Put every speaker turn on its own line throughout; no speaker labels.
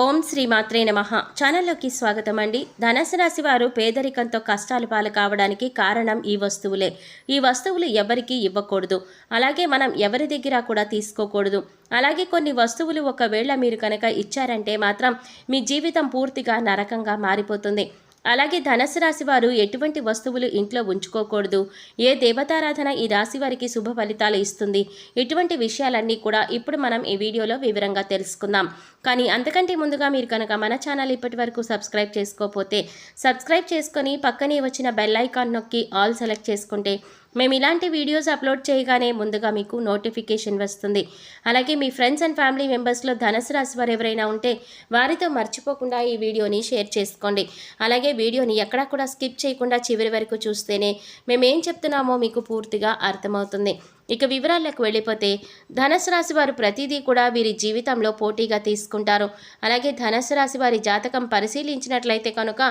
ఓం శ్రీ మాత్రే నమః. ఛానల్లోకి స్వాగతం అండి. ధనుసు రాశి వారు పేదరికంతో కష్టాలు పాలు కావడానికి కారణం ఈ వస్తువులే. ఈ వస్తువులు ఎవరికీ ఇవ్వకూడదు, అలాగే మనం ఎవరి దగ్గర కూడా తీసుకోకూడదు. అలాగే కొన్ని వస్తువులు ఒకవేళ మీరు కనుక ఇచ్చారంటే మాత్రం మీ జీవితం పూర్తిగా నరకంగా మారిపోతుంది. అలాగే ధనుసు రాశి వారు ఎటువంటి వస్తువులు ఇంట్లో ఉంచుకోకూడదు, ఏ దేవతారాధన ఈ రాశి వారికి శుభ ఫలితాలు ఇస్తుంది, ఇటువంటి విషయాలన్నీ కూడా ఇప్పుడు మనం ఈ వీడియోలో వివరంగా తెలుసుకుందాం. కానీ అంతకంటే ముందుగా మీరు కనుక మన ఛానల్ ఇప్పటి వరకు సబ్స్క్రైబ్ చేసుకోకపోతే సబ్స్క్రైబ్ చేసుకొని పక్కనే వచ్చిన బెల్ ఐకాన్ నొక్కి ఆల్ సెలెక్ట్ చేసుకుంటే మేము ఇలాంటి వీడియోస్ అప్లోడ్ చేయగానే ముందుగా మీకు నోటిఫికేషన్ వస్తుంది. అలాగే మీ ఫ్రెండ్స్ అండ్ ఫ్యామిలీ మెంబర్స్లో ధనుసు రాశి వారు ఎవరైనా ఉంటే వారితో మర్చిపోకుండా ఈ వీడియోని షేర్ చేసుకోండి. అలాగే వీడియోని ఎక్కడా కూడా స్కిప్ చేయకుండా చివరి వరకు చూస్తేనే మేము ఏం చెప్తున్నామో మీకు పూర్తిగా అర్థమవుతుంది. ఇక వివరాలకు వెళ్ళిపోతే ధనుసు రాశి వారు ప్రతిదీ కూడా వీరి జీవితంలో పోటీగా తీసుకుంటారు. అలాగే ధనుసు రాశి వారి జాతకం పరిశీలించినట్లయితే కనుక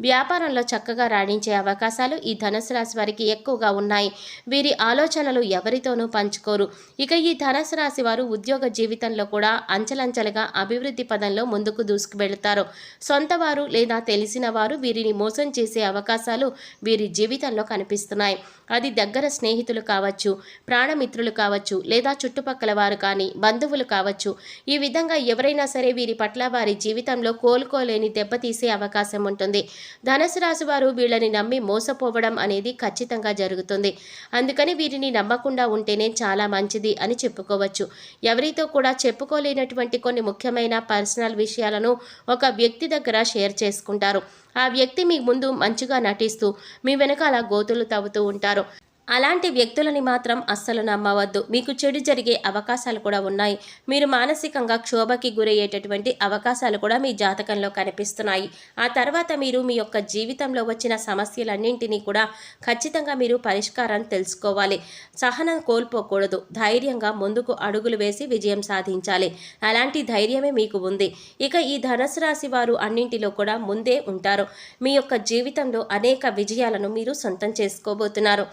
వ్యాపారంలో చక్కగా రాణించే అవకాశాలు ఈ ధనుసు రాశి వారికి ఎక్కువగా ఉన్నాయి. వీరి ఆలోచనలు ఎవరితోనూ పంచుకోరు. ఇక ఈ ధనుసు రాశి వారు ఉద్యోగ జీవితంలో కూడా అంచెలంచెలుగా అభివృద్ధి పదంలో ముందుకు దూసుకు వెళుతారు. సొంత వారు లేదా తెలిసిన వారు వీరిని మోసం చేసే అవకాశాలు వీరి జీవితంలో కనిపిస్తున్నాయి. అది దగ్గర స్నేహితులు కావచ్చు, ప్రాణమిత్రులు కావచ్చు, లేదా చుట్టుపక్కల వారు కానీ బంధువులు కావచ్చు. ఈ విధంగా ఎవరైనా సరే వీరి పట్ల వారి జీవితంలో కోలుకోలేని దెబ్బతీసే అవకాశం ఉంటుంది. ధనుసు రాశి వారు వీళ్ళని నమ్మి మోసపోవడం అనేది ఖచ్చితంగా జరుగుతుంది. అందుకని వీరిని నమ్మకుండా ఉంటేనే చాలా మంచిది అని చెప్పుకోవచ్చు. ఎవరితో కూడా చెప్పుకోలేనటువంటి కొన్ని ముఖ్యమైన పర్సనల్ విషయాలను ఒక వ్యక్తి దగ్గర షేర్ చేసుకుంటారు. ఆ వ్యక్తి మీ ముందు మంచిగా నటిస్తూ మీ వెనకాల గోతులు తవ్వుతూ ఉంటారు. అలాంటి వ్యక్తులని మాత్రం అస్సలు నమ్మవద్దు. మీకు చెడు జరిగే అవకాశాలు కూడా ఉన్నాయి. మీరు మానసికంగా క్షోభకి గురయ్యేటటువంటి అవకాశాలు కూడా మీ జాతకంలో కనిపిస్తున్నాయి. ఆ తర్వాత మీరు మీ యొక్క జీవితంలో వచ్చిన సమస్యలన్నింటినీ కూడా ఖచ్చితంగా మీరు పరిష్కారం తెలుసుకోవాలి. సహనం కోల్పోకూడదు. ధైర్యంగా ముందుకు అడుగులు వేసి విజయం సాధించాలి. అలాంటి ధైర్యమే మీకు ఉంది. ఇక ఈ ధనుసు రాశి వారు అన్నింటిలో కూడా ముందే ఉంటారు. మీ యొక్క జీవితంలో అనేక విజయాలను మీరు సొంతం చేసుకోబోతున్నారు.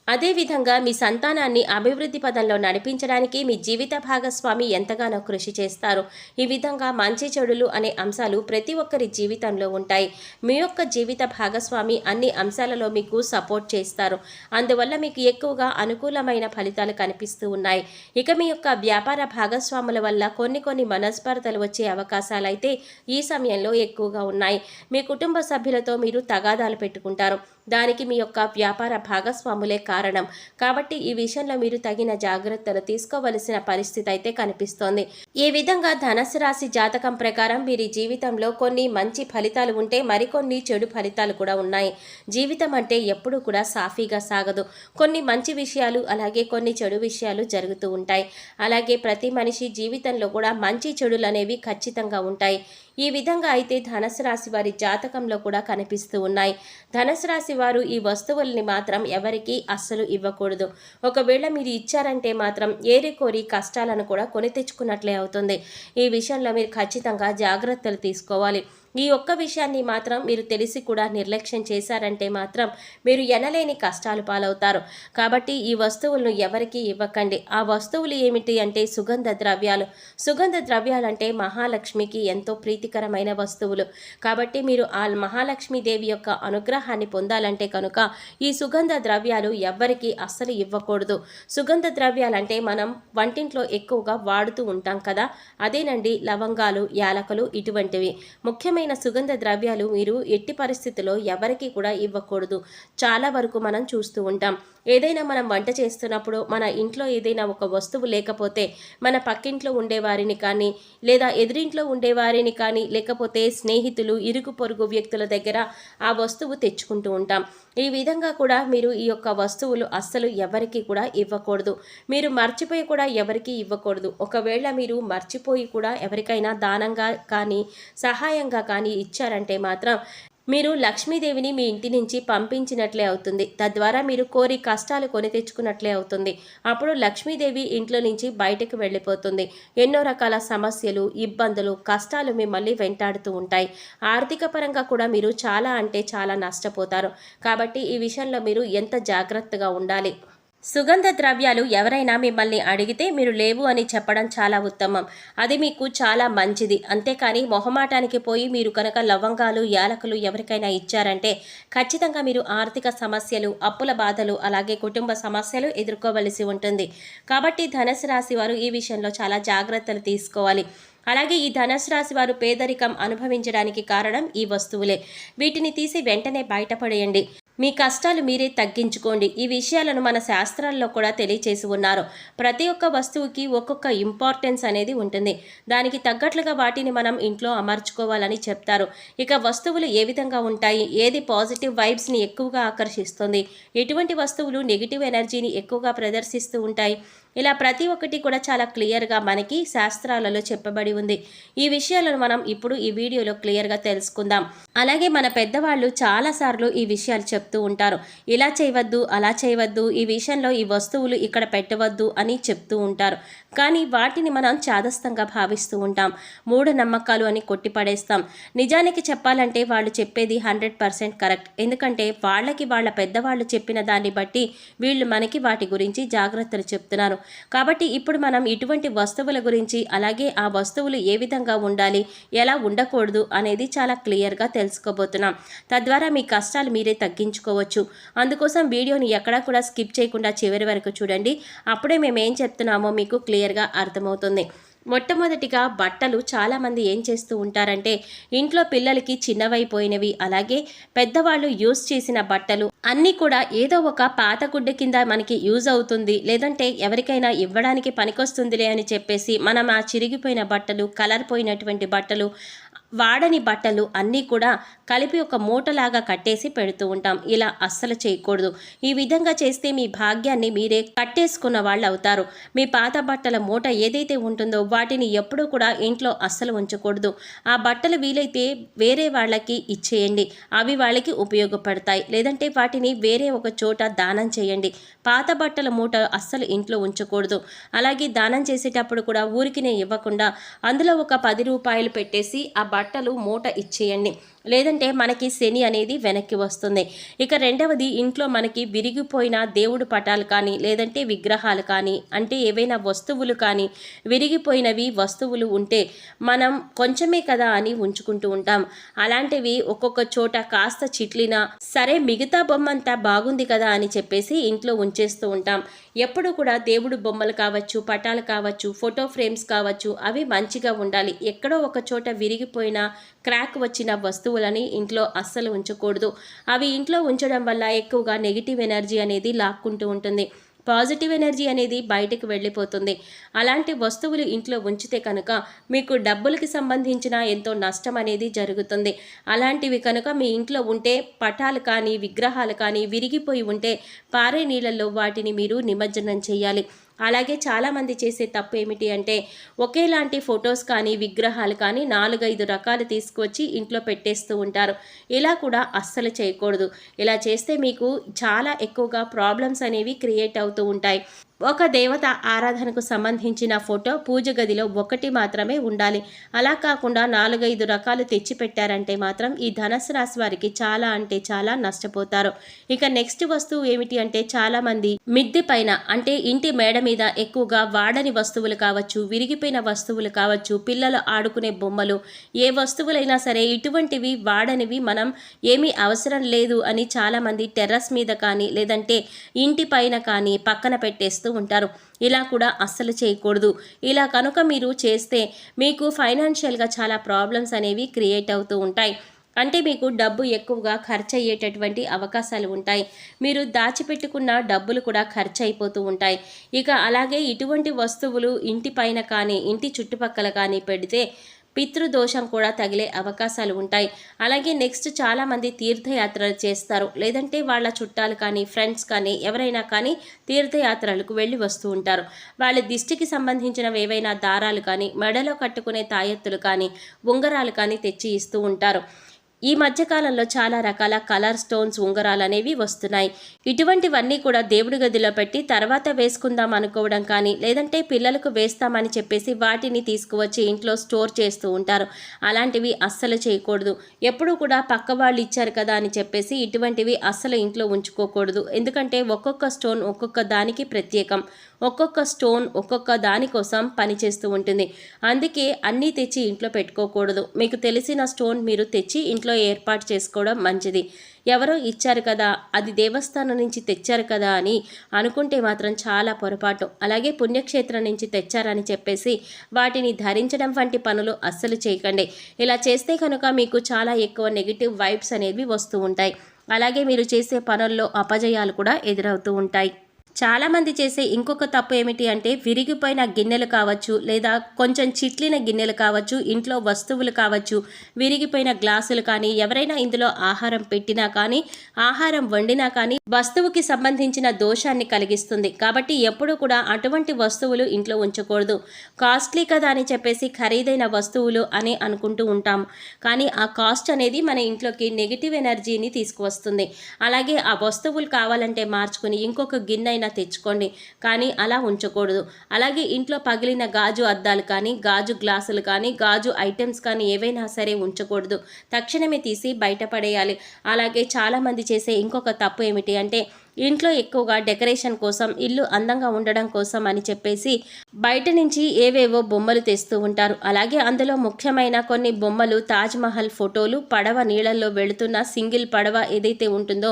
అదేవిధంగా మీ సంతానాన్ని అభివృద్ధి పదంలో నడిపించడానికి మీ జీవిత భాగస్వామి ఎంతగానో కృషి చేస్తారు. ఈ విధంగా మంచి చెడులు అనే అంశాలు ప్రతి ఒక్కరి జీవితంలో ఉంటాయి. మీ యొక్క జీవిత భాగస్వామి అన్ని అంశాలలో మీకు సపోర్ట్ చేస్తారు. అందువల్ల మీకు ఎక్కువగా అనుకూలమైన ఫలితాలు కనిపిస్తూ ఉన్నాయి. ఇక మీ యొక్క వ్యాపార భాగస్వాముల వల్ల కొన్ని మనస్పర్ధలు వచ్చే అవకాశాలు అయితే ఈ సమయంలో ఎక్కువగా ఉన్నాయి. మీ కుటుంబ సభ్యులతో మీరు తగాదాలు పెట్టుకుంటారు. దానికి మీ యొక్క వ్యాపార భాగస్వాములే కారణం. కాబట్టి ఈ విషయంలో మీరు తగిన జాగ్రత్తలు తీసుకోవలసిన పరిస్థితి అయితే కనిపిస్తోంది. ఈ విధంగా ధనుసు రాశి జాతకం ప్రకారం వీరి జీవితంలో కొన్ని మంచి ఫలితాలు ఉంటే మరికొన్ని చెడు ఫలితాలు కూడా ఉన్నాయి. జీవితం అంటే ఎప్పుడూ కూడా సాఫీగా సాగదు. కొన్ని మంచి విషయాలు అలాగే కొన్ని చెడు విషయాలు జరుగుతూ ఉంటాయి. అలాగే ప్రతి మనిషి జీవితంలో కూడా మంచి చెడులు అనేవి ఖచ్చితంగా ఉంటాయి. ఈ విధంగా అయితే ధనుసు రాశి వారి జాతకంలో కూడా కనిపిస్తూ ఉన్నాయి. ధనుసు రాశి వారు ఈ వస్తువుల్ని మాత్రం ఎవరికీ అస్సలు ఇవ్వకూడదు. ఒకవేళ మీరు ఇచ్చారంటే మాత్రం ఏరికోరి కష్టాలను కూడా కొని తెచ్చుకున్నట్లే అవుతుంది. ఈ విషయంలో మీరు ఖచ్చితంగా జాగ్రత్తలు తీసుకోవాలి. ఈ ఒక్క విషయాన్ని మాత్రం మీరు తెలిసి కూడా నిర్లక్ష్యం చేశారంటే మాత్రం మీరు ఎనలేని కష్టాలు పాలవుతారు. కాబట్టి ఈ వస్తువులను ఎవరికీ ఇవ్వకండి. ఆ వస్తువులు ఏమిటి అంటే సుగంధ ద్రవ్యాలు. సుగంధ ద్రవ్యాలంటే మహాలక్ష్మికి ఎంతో ప్రీతికరమైన వస్తువులు. కాబట్టి మీరు ఆ మహాలక్ష్మీదేవి యొక్క అనుగ్రహాన్ని పొందాలంటే కనుక ఈ సుగంధ ద్రవ్యాలు ఎవ్వరికీ అస్సలు ఇవ్వకూడదు. సుగంధ ద్రవ్యాలంటే మనం వంటింట్లో ఎక్కువగా వాడుతూ ఉంటాం కదా, అదేనండి లవంగాలు, యాలకులు ఇటువంటివి. ముఖ్యమైన సుగంధ ద్రవ్యాలు మీరు ఎట్టి పరిస్థితుల్లో ఎవరికి కూడా ఇవ్వకూడదు. చాలా వరకు మనం చూస్తూ ఉంటాం. ఏదైనా మనం వంట చేస్తున్నప్పుడు మన ఇంట్లో ఏదైనా ఒక వస్తువు లేకపోతే మన పక్కింట్లో ఉండేవారిని కానీ లేదా ఎదురింట్లో ఉండేవారిని కానీ లేకపోతే స్నేహితులు ఇరుగు పొరుగు వ్యక్తుల దగ్గర ఆ వస్తువు తెచ్చుకుంటూ ఉంటాం. ఈ విధంగా కూడా మీరు ఈ యొక్క వస్తువులు అస్సలు ఎవరికి కూడా ఇవ్వకూడదు. మీరు మర్చిపోయి కూడా ఎవరికి ఇవ్వకూడదు. ఒకవేళ మీరు మర్చిపోయి కూడా ఎవరికైనా దానంగా కానీ సహాయంగా కానీ ఇచ్చారంటే మాత్రం మీరు లక్ష్మీదేవిని మీ ఇంటి నుంచి పంపించినట్లే అవుతుంది. తద్వారా మీరు కోరి కష్టాలు కొని తెచ్చుకున్నట్లే అవుతుంది. అప్పుడు లక్ష్మీదేవి ఇంట్లో నుంచి బయటకు వెళ్ళిపోతుంది. ఎన్నో రకాల సమస్యలు, ఇబ్బందులు, కష్టాలు మిమ్మల్ని వెంటాడుతూ ఉంటాయి. ఆర్థిక పరంగా కూడా మీరు చాలా అంటే చాలా నష్టపోతారు. కాబట్టి ఈ విషయంలో మీరు ఎంత జాగ్రత్తగా ఉండాలి. సుగంధ ద్రవ్యాలు ఎవరైనా మిమ్మల్ని అడిగితే మీరు లేవు అని చెప్పడం చాలా ఉత్తమం. అది మీకు చాలా మంచిది. అంతేకాని మొహమాటానికి పోయి మీరు కనుక లవంగాలు, యాలకులు ఎవరికైనా ఇచ్చారంటే ఖచ్చితంగా మీరు ఆర్థిక సమస్యలు, అప్పుల బాధలు, అలాగే కుటుంబ సమస్యలు ఎదుర్కోవలసి ఉంటుంది. కాబట్టి ధనుసు రాశి వారు ఈ విషయంలో చాలా జాగ్రత్తలు తీసుకోవాలి. అలాగే ఈ ధనుసు రాశి వారు పేదరికం అనుభవించడానికి కారణం ఈ వస్తువులే. వీటిని తీసి వెంటనే బయటపడేయండి. మీ కష్టాలు మీరే తగ్గించుకోండి. ఈ విషయాలను మన శాస్త్రాల్లో కూడా తెలియచేసి ఉన్నారు. ప్రతి ఒక్క వస్తువుకి ఒక్కొక్క ఇంపార్టెన్స్ అనేది ఉంటుంది. దానికి తగ్గట్లుగా వాటిని మనం ఇంట్లో అమర్చుకోవాలని చెప్తారు. ఇక వస్తువులు ఏ విధంగా ఉంటాయి, ఏది పాజిటివ్ వైబ్స్ని ఎక్కువగా ఆకర్షిస్తుంది, ఎటువంటి వస్తువులు నెగిటివ్ ఎనర్జీని ఎక్కువగా ప్రదర్శిస్తూ ఉంటాయి, ఇలా ప్రతి ఒక్కటి కూడా చాలా క్లియర్గా మనకి శాస్త్రాలలో చెప్పబడి ఉంది. ఈ విషయాలను మనం ఇప్పుడు ఈ వీడియోలో క్లియర్గా తెలుసుకుందాం. అలాగే మన పెద్దవాళ్ళు చాలాసార్లు ఈ విషయాలు చెప్తూ ఉంటారు. ఇలా చేయవద్దు, అలా చేయవద్దు, ఈ విషయంలో ఈ వస్తువులు ఇక్కడ పెట్టవద్దు అని చెప్తూ ఉంటారు. కానీ వాటిని మనం చాదస్తంగా భావిస్తూ ఉంటాం. మూఢనమ్మకాలు అని కొట్టిపడేస్తాం. నిజానికి చెప్పాలంటే వాళ్ళు చెప్పేది 100% కరెక్ట్. ఎందుకంటే వాళ్ళ పెద్దవాళ్ళు చెప్పిన దాన్ని బట్టి వీళ్ళు మనకి వాటి గురించి జాగ్రత్తలు చెప్తున్నారు. కాబట్టి ఇప్పుడు మనం ఇటువంటి వస్తువుల గురించి, అలాగే ఆ వస్తువులు ఏ విధంగా ఉండాలి, ఎలా ఉండకూడదు అనేది చాలా క్లియర్గా తెలుసుకోబోతున్నాం. తద్వారా మీ కష్టాలు మీరే తగ్గించుకోవచ్చు. అందుకోసం వీడియోని ఎక్కడా కూడా స్కిప్ చేయకుండా చివరి వరకు చూడండి. అప్పుడే మేము ఏం చెప్తున్నామో మీకు క్లియర్గా అర్థమవుతుంది. మొట్టమొదటిగా బట్టలు చాలామంది ఏం చేస్తూ ఉంటారంటే ఇంట్లో పిల్లలకి చిన్నవైపోయినవి, అలాగే పెద్దవాళ్ళు యూజ్ చేసిన బట్టలు అన్నీ కూడా ఏదో ఒక పాత గుడ్డ కింద మనకి యూజ్ అవుతుంది, లేదంటే ఎవరికైనా ఇవ్వడానికి పనికొస్తుందిలే అని చెప్పేసి మనం ఆ చిరిగిపోయిన బట్టలు, కలర్ పోయినటువంటి బట్టలు, వాడని బట్టలు అన్నీ కూడా కలిపి ఒక మూటలాగా కట్టేసి పెడుతూ ఉంటాం. ఇలా అస్సలు చేయకూడదు. ఈ విధంగా చేస్తే మీ భాగ్యాన్ని మీరే కట్టేసుకున్న వాళ్ళు అవుతారు. మీ పాత బట్టల మూట ఏదైతే ఉంటుందో వాటిని ఎప్పుడూ కూడా ఇంట్లో అస్సలు ఉంచకూడదు. ఆ బట్టలు వీలైతే వేరే వాళ్ళకి ఇచ్చేయండి. అవి వాళ్ళకి ఉపయోగపడతాయి. లేదంటే వాటిని వేరే ఒక చోట దానం చేయండి. పాత బట్టల మూట అస్సలు ఇంట్లో ఉంచకూడదు. అలాగే దానం చేసేటప్పుడు కూడా ఊరికినే ఇవ్వకుండా అందులో ఒక 10 రూపాయలు పెట్టేసి ఆ బట్టలు మూట ఇచ్చేయండి. లేదంటే మనకి శని అనేది వెనక్కి వస్తుంది. ఇక రెండవది, ఇంట్లో మనకి విరిగిపోయిన దేవుడు పటాలు కానీ, లేదంటే విగ్రహాలు కానీ, అంటే ఏవైనా వస్తువులు కానీ, విరిగిపోయినవి వస్తువులు ఉంటే మనం కొంచెమే కదా అని ఉంచుకుంటూ ఉంటాం. అలాంటివి ఒక్కొక్క చోట కాస్త చిట్లినా సరే మిగతా బొమ్మంతా బాగుంది కదా అని చెప్పేసి ఇంట్లో ఉంచేస్తూ ఉంటాం. ఎప్పుడు కూడా దేవుడు బొమ్మలు కావచ్చు, పటాలు కావచ్చు, ఫోటో ఫ్రేమ్స్ కావచ్చు, అవి మంచిగా ఉండాలి. ఎక్కడో ఒక చోట విరిగిపోయిన, క్రాక్ వచ్చిన వస్తువులని ఇంట్లో అస్సలు ఉంచకూడదు. అవి ఇంట్లో ఉంచడం వల్ల ఎక్కువగా నెగిటివ్ ఎనర్జీ అనేది లాక్కుంటూ ఉంటుంది. పాజిటివ్ ఎనర్జీ అనేది బయటకు వెళ్ళిపోతుంది. అలాంటి వస్తువులు ఇంట్లో ఉంచితే కనుక మీకు డబ్బులకి సంబంధించిన ఎంతో నష్టం అనేది జరుగుతుంది. అలాంటివి కనుక మీ ఇంట్లో ఉంటే, పటాలు కానీ విగ్రహాలు కానీ విరిగిపోయి ఉంటే పారే నీళ్ళల్లో వాటిని మీరు నిమజ్జనం చేయాలి. అలాగే చాలామంది చేసే తప్పు ఏమిటి అంటే ఒకేలాంటి ఫొటోస్ కానీ విగ్రహాలు కానీ 4-5 రకాలు తీసుకొచ్చి ఇంట్లో పెట్టేస్తూ ఉంటారు. ఇలా కూడా అస్సలు చేయకూడదు. ఇలా చేస్తే మీకు చాలా ఎక్కువగా ప్రాబ్లమ్స్ అనేవి క్రియేట్ అవుతూ ఉంటాయి. ఒక దేవత ఆరాధనకు సంబంధించిన ఫోటో పూజ గదిలో ఒకటి మాత్రమే ఉండాలి. అలా కాకుండా 4-5 రకాలు తెచ్చిపెట్టారంటే మాత్రం ఈ ధనుసు రాశి వారికి చాలా అంటే చాలా నష్టపోతారు. ఇక నెక్స్ట్ వస్తువు ఏమిటి అంటే చాలామంది మిద్దె పైన, అంటే ఇంటి మేడ మీద ఎక్కువగా వాడని వస్తువులు కావచ్చు, విరిగిపోయిన వస్తువులు కావచ్చు, పిల్లలు ఆడుకునే బొమ్మలు, ఏ వస్తువులైనా సరే ఇటువంటివి వాడనివి మనం ఏమీ అవసరం లేదు అని చాలామంది టెర్రస్ మీద కానీ, లేదంటే ఇంటి పైన కానీ పక్కన పెట్టేస్తూ ఉంటారు. ఇలా కూడా అస్సలు చేయకూడదు. ఇలా కనుక మీరు చేస్తే మీకు ఫైనాన్షియల్గా చాలా ప్రాబ్లమ్స్ అనేవి క్రియేట్ అవుతూ ఉంటాయి. అంటే మీకు డబ్బు ఎక్కువగా ఖర్చు అయ్యేటటువంటి అవకాశాలు ఉంటాయి. మీరు దాచిపెట్టుకున్న డబ్బులు కూడా ఖర్చు అయిపోతూ ఉంటాయి. ఇక అలాగే ఇటువంటి వస్తువులు ఇంటి పైన కానీ, ఇంటి చుట్టుపక్కల కానీ పెడితే పితృదోషం కూడా తగిలే అవకాశాలు ఉంటాయి. అలాగే నెక్స్ట్ చాలామంది తీర్థయాత్రలు చేస్తారు. లేదంటే వాళ్ళ చుట్టాలు కానీ, ఫ్రెండ్స్ కానీ, ఎవరైనా కానీ తీర్థయాత్రలకు వెళ్ళి వస్తూ ఉంటారు. వాళ్ళ దిష్టికి సంబంధించినవి ఏవైనా దారాలు కానీ, మెడలో కట్టుకునే తాయెత్తులు కానీ, ఉంగరాలు కానీ తెచ్చి ఇస్తూ ఉంటారు. ఈ మధ్యకాలంలో చాలా రకాల కలర్ స్టోన్స్ ఉంగరాలు అనేవి వస్తున్నాయి. ఇటువంటివన్నీ కూడా దేవుడి గదిలో పెట్టి తర్వాత వేసుకుందాం అనుకోవడం కానీ, లేదంటే పిల్లలకు వేస్తామని చెప్పేసి వాటిని తీసుకువచ్చి ఇంట్లో స్టోర్ చేస్తూ ఉంటారు. అలాంటివి అస్సలు చేయకూడదు. ఎప్పుడు కూడా పక్క వాళ్ళు ఇచ్చారు కదా అని చెప్పేసి ఇటువంటివి అస్సలు ఇంట్లో ఉంచుకోకూడదు. ఎందుకంటే ఒక్కొక్క స్టోన్ ఒక్కొక్క దానికి ప్రత్యేకం. ఒక్కొక్క స్టోన్ ఒక్కొక్క దానికోసం పనిచేస్తూ ఉంటుంది. అందుకే అన్నీ తెచ్చి ఇంట్లో పెట్టుకోకూడదు. మీకు తెలిసిన స్టోన్ మీరు తెచ్చి ఇంట్లో ఏర్పాటు చేసుకోవడం మంచిది. ఎవరో ఇచ్చారు కదా, అది దేవస్థానం నుంచి తెచ్చారు కదా అని అనుకుంటే మాత్రం చాలా పొరపాటు. అలాగే పుణ్యక్షేత్రం నుంచి తెచ్చారని చెప్పేసి వాటిని ధరించడం వంటి పనులు అస్సలు చేయకండి. ఇలా చేస్తే కనుక మీకు చాలా ఎక్కువ నెగిటివ్ వైబ్స్ అనేవి వస్తూ ఉంటాయి. అలాగే మీరు చేసే పనుల్లో అపజయాలు కూడా ఎదురవుతూ ఉంటాయి. చాలామంది చేసే ఇంకొక తప్పు ఏమిటి అంటే విరిగిపోయిన గిన్నెలు కావచ్చు, లేదా కొంచెం చిట్లిన గిన్నెలు కావచ్చు, ఇంట్లో వస్తువులు కావచ్చు, విరిగిపోయిన గ్లాసులు కానీ, ఎవరైనా ఇందులో ఆహారం పెట్టినా కానీ, ఆహారం వండినా కానీ వస్తువుకి సంబంధించిన దోషాన్ని కలిగిస్తుంది. కాబట్టి ఎప్పుడూ కూడా అటువంటి వస్తువులు ఇంట్లో ఉంచకూడదు. కాస్ట్లీ కదా అని చెప్పేసి ఖరీదైన వస్తువులు అని అనుకుంటూ ఉంటాము, కానీ ఆ కాస్ట్ అనేది మన ఇంట్లోకి నెగిటివ్ ఎనర్జీని తీసుకువస్తుంది. అలాగే ఆ వస్తువులు కావాలంటే మార్చుకుని ఇంకొక గిన్నె తెచ్చుకోండి, కానీ అలా ఉంచకూడదు. అలాగే ఇంట్లో పగిలిన గాజు అద్దాలు కానీ, గాజు గ్లాసులు కానీ, గాజు ఐటమ్స్ కానీ ఏవైనా సరే ఉంచకూడదు. తక్షణమే తీసి బయటపడేయాలి. అలాగే చాలామంది చేసే ఇంకొక తప్పు ఏమిటి అంటే ఇంట్లో ఎక్కువగా డెకరేషన్ కోసం, ఇల్లు అందంగా ఉండడం కోసం అని చెప్పేసి బయట నుంచి ఏవేవో బొమ్మలు తెస్తూ ఉంటారు. అలాగే అందులో ముఖ్యమైన కొన్ని బొమ్మలు తాజ్మహల్ ఫోటోలు, పడవ నీళ్ళల్లో వెళుతున్న సింగిల్ పడవ ఏదైతే ఉంటుందో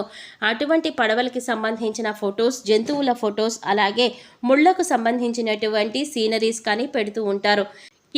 అటువంటి పడవలకి సంబంధించిన ఫొటోస్, జంతువుల ఫొటోస్, అలాగే ముళ్లకు సంబంధించినటువంటి సీనరీస్ కానీ పెడుతూ ఉంటారు.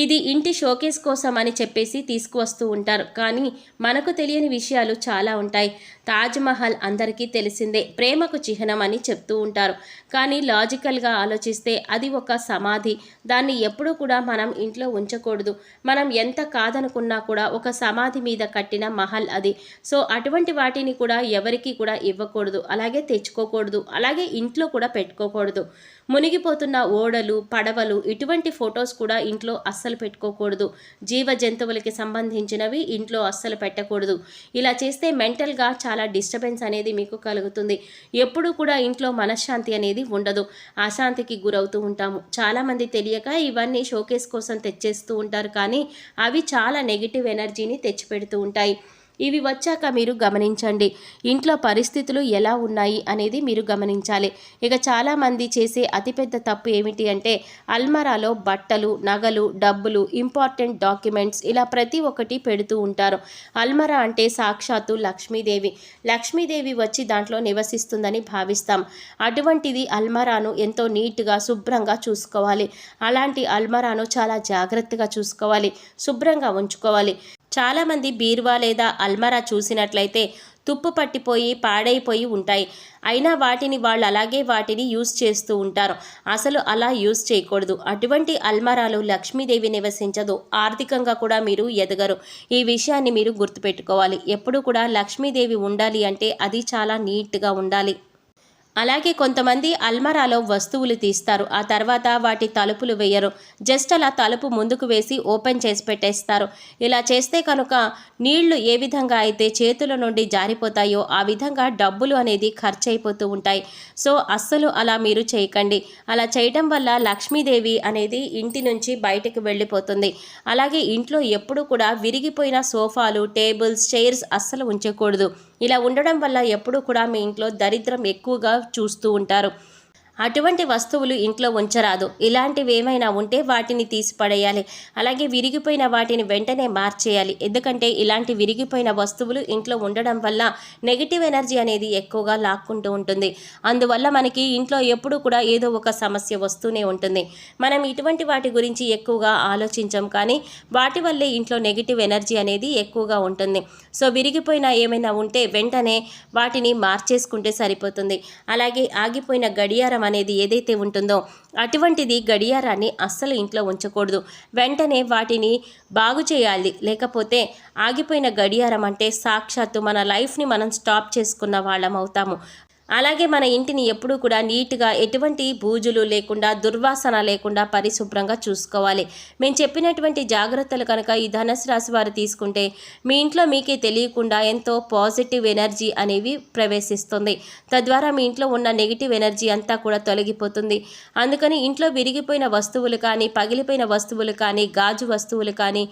ఇది ఇంటి షోకేస్ కోసం అని చెప్పేసి తీసుకువస్తూ ఉంటారు. కానీ మనకు తెలియని విషయాలు చాలా ఉంటాయి. తాజ్మహల్ అందరికీ తెలిసిందే, ప్రేమకు చిహ్నం అని చెప్తూ ఉంటారు. కానీ లాజికల్గా ఆలోచిస్తే అది ఒక సమాధి. దాన్ని ఎప్పుడూ కూడా మనం ఇంట్లో ఉంచకూడదు. మనం ఎంత కాదనుకున్నా కూడా ఒక సమాధి మీద కట్టిన మహల్ అది. సో అటువంటి వాటిని కూడా ఎవరికి కూడా ఇవ్వకూడదు, అలాగే తెచ్చుకోకూడదు, అలాగే ఇంట్లో కూడా పెట్టుకోకూడదు. మునిగిపోతున్న ఓడలు, పడవలు ఇటువంటి ఫొటోస్ కూడా ఇంట్లో అస్సలు పెట్టుకోకూడదు. జీవ జంతువులకి సంబంధించినవి ఇంట్లో అస్సలు పెట్టకూడదు. ఇలా చేస్తే మెంటల్గా చాలా డిస్టర్బెన్స్ అనేది మీకు కలుగుతుంది. ఎప్పుడూ కూడా ఇంట్లో మనశ్శాంతి అనేది ఉండదు. అశాంతికి గురవుతూ ఉంటాము. చాలామంది తెలియక ఇవన్నీ షోకేస్ కోసం తెచ్చేస్తూ ఉంటారు, కానీ అవి చాలా నెగిటివ్ ఎనర్జీని తెచ్చిపెడుతూ ఉంటాయి. ఇవి వచ్చాక మీరు గమనించండి, ఇంట్లో పరిస్థితులు ఎలా ఉన్నాయి అనేది మీరు గమనించాలి. ఇక చాలామంది చేసే అతిపెద్ద తప్పు ఏమిటి అంటే అల్మరాలో బట్టలు, నగలు, డబ్బులు, ఇంపార్టెంట్ డాక్యుమెంట్స్ ఇలా ప్రతి ఒక్కటి పెడుతూ ఉంటారు. అల్మరా అంటే సాక్షాత్తు లక్ష్మీదేవి. లక్ష్మీదేవి వచ్చి దాంట్లో నివసిస్తుందని భావిస్తాం. అటువంటిది అల్మరాను ఎంతో నీట్గా, శుభ్రంగా చూసుకోవాలి. అలాంటి అల్మరాను చాలా జాగ్రత్తగా చూసుకోవాలి, శుభ్రంగా ఉంచుకోవాలి. చాలామంది బీరువా లేదా అల్మరా చూసినట్లయితే తుప్పు పట్టిపోయి పాడైపోయి ఉంటాయి. అయినా వాళ్ళు అలాగే వాటిని యూజ్ చేస్తూ ఉంటారు. అసలు అలా యూజ్ చేయకూడదు. అటువంటి అల్మరాలు లక్ష్మీదేవి నివసించదు. ఆర్థికంగా కూడా మీరు ఎదగరు. ఈ విషయాన్ని మీరు గుర్తుపెట్టుకోవాలి. ఎప్పుడు కూడా లక్ష్మీదేవి ఉండాలి అంటే అది చాలా నీట్గా ఉండాలి. అలాగే కొంతమంది అల్మరాలో వస్తువులు తీస్తారు, ఆ తర్వాత వాటి తలుపులు వేయరు. జస్ట్ అలా తలుపు ముందుకు వేసి ఓపెన్ చేసి పెట్టేస్తారు. ఇలా చేస్తే కనుక నీళ్లు ఏ విధంగా అయితే చేతుల నుండి జారిపోతాయో ఆ విధంగా డబ్బులు అనేది ఖర్చు అయిపోతూ ఉంటాయి. సో అస్సలు అలా మీరు చేయకండి. అలా చేయడం వల్ల లక్ష్మీదేవి అనేది ఇంటి నుంచి బయటకు వెళ్ళిపోతుంది. అలాగే ఇంట్లో ఎప్పుడు కూడా విరిగిపోయిన సోఫాలు, టేబుల్స్, చైర్స్ అస్సలు ఉంచకూడదు. ఇలా ఉండడం వల్ల ఎప్పుడూ కూడా మీ ఇంట్లో దరిద్రం ఎక్కువగా చూస్తూ ఉంటారు. అటువంటి వస్తువులు ఇంట్లో ఉంచరాదు. ఇలాంటివి ఏమైనా ఉంటే వాటిని తీసి పడేయాలి. అలాగే విరిగిపోయిన వాటిని వెంటనే మార్చేయాలి. ఎందుకంటే ఇలాంటి విరిగిపోయిన వస్తువులు ఇంట్లో ఉండడం వల్ల నెగిటివ్ ఎనర్జీ అనేది ఎక్కువగా లాక్కుంటూ ఉంటుంది. అందువల్ల మనకి ఇంట్లో ఎప్పుడూ కూడా ఏదో ఒక సమస్య వస్తూనే ఉంటుంది. మనం ఇటువంటి వాటి గురించి ఎక్కువగా ఆలోచించం, కానీ వాటి వల్లే ఇంట్లో నెగిటివ్ ఎనర్జీ అనేది ఎక్కువగా ఉంటుంది. సో విరిగిపోయిన ఏమైనా ఉంటే వెంటనే వాటిని మార్చేసుకుంటే సరిపోతుంది. అలాగే ఆగిపోయిన గడియారం అనేది ఏదైతే ఉంటుందో అటువంటిది గడియారాన్ని అస్సలు ఇంట్లో ఉంచకూడదు. వెంటనే వాటిని బాగు చేయాలి. లేకపోతే ఆగిపోయిన గడియారం అంటే సాక్షాత్తు మన లైఫ్ని మనం స్టాప్ చేసుకున్న వాళ్ళం అవుతాము. అలాగే మన ఇంటిని ఎప్పుడూ కూడా నీట్గా ఎటువంటి బూజులు లేకుండా దుర్వాసన లేకుండా పరిశుభ్రంగా చూసుకోవాలి. మేము చెప్పినటువంటి జాగ్రత్తలు కనుక ఈ ధనుసు రాశి వారు తీసుకుంటే మీ ఇంట్లో మీకే తెలియకుండా ఎంతో పాజిటివ్ ఎనర్జీ అనేవి ప్రవేశిస్తుంది. తద్వారా మీ ఇంట్లో ఉన్న నెగిటివ్ ఎనర్జీ అంతా కూడా తొలగిపోతుంది. అందుకని ఇంట్లో విరిగిపోయిన వస్తువులు కానీ, పగిలిపోయిన వస్తువులు కానీ, గాజు వస్తువులు కానీ,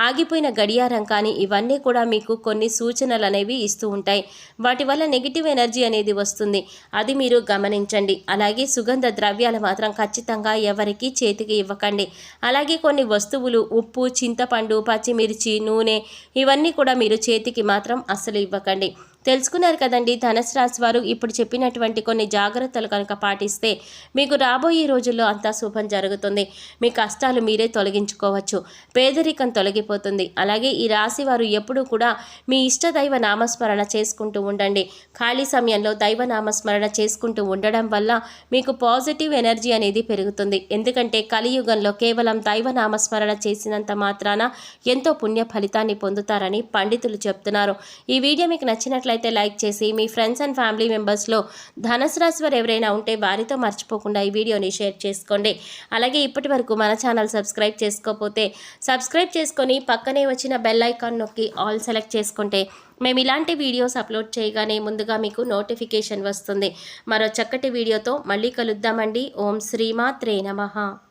ఆగిపోయిన గడియారం కానీ ఇవన్నీ కూడా మీకు కొన్ని సూచనలు అనేవి ఇస్తూ ఉంటాయి. వాటి వల్ల నెగిటివ్ ఎనర్జీ అనేది వస్తుంది. అది మీరు గమనించండి. అలాగే సుగంధ ద్రవ్యాలు మాత్రం ఖచ్చితంగా ఎవరికి చేతికి ఇవ్వకండి. అలాగే కొన్ని వస్తువులు ఉప్పు, చింతపండు, పచ్చిమిర్చి, నూనె ఇవన్నీ కూడా మీరు చేతికి మాత్రం అస్సలు ఇవ్వకండి. తెలుసుకున్నారు కదండి. ధనుసు రాశి వారు ఇప్పుడు చెప్పినటువంటి కొన్ని జాగ్రత్తలు కనుక పాటిస్తే మీకు రాబోయే రోజుల్లో అంతా శుభం జరుగుతుంది. మీ కష్టాలు మీరే తొలగించుకోవచ్చు. పేదరికం తొలగిపోతుంది. అలాగే ఈ రాశి వారు ఎప్పుడూ కూడా మీ ఇష్ట దైవ నామస్మరణ చేసుకుంటూ ఉండండి. ఖాళీ సమయంలో దైవ నామస్మరణ చేసుకుంటూ ఉండడం వల్ల మీకు పాజిటివ్ ఎనర్జీ అనేది పెరుగుతుంది. ఎందుకంటే కలియుగంలో కేవలం దైవ నామస్మరణ చేసినంత మాత్రాన ఎంతో పుణ్య ఫలితాన్ని పొందుతారని పండితులు చెప్తున్నారు. ఈ వీడియో మీకు నచ్చినట్లయితే లైక్ చేసి మీ ఫ్రెండ్స్ అండ్ ఫ్యామిలీ మెంబర్స్లో ధనుసు రాశి వారు ఎవరైనా ఉంటే వారితో మర్చిపోకుండా ఈ వీడియోని షేర్ చేసుకోండి. అలాగే ఇప్పటి వరకు మన ఛానల్ సబ్స్క్రైబ్ చేసుకోకపోతే సబ్స్క్రైబ్ చేసుకొని పక్కనే వచ్చిన బెల్ ఐకాన్ నొక్కి ఆల్ సెలెక్ట్ చేసుకుంటే మేము ఇలాంటి వీడియోస్ అప్లోడ్ చేయగానే ముందుగా మీకు నోటిఫికేషన్ వస్తుంది. మరో చక్కటి వీడియోతో మళ్ళీ కలుద్దామండి. ఓం శ్రీమాత్రే నమః.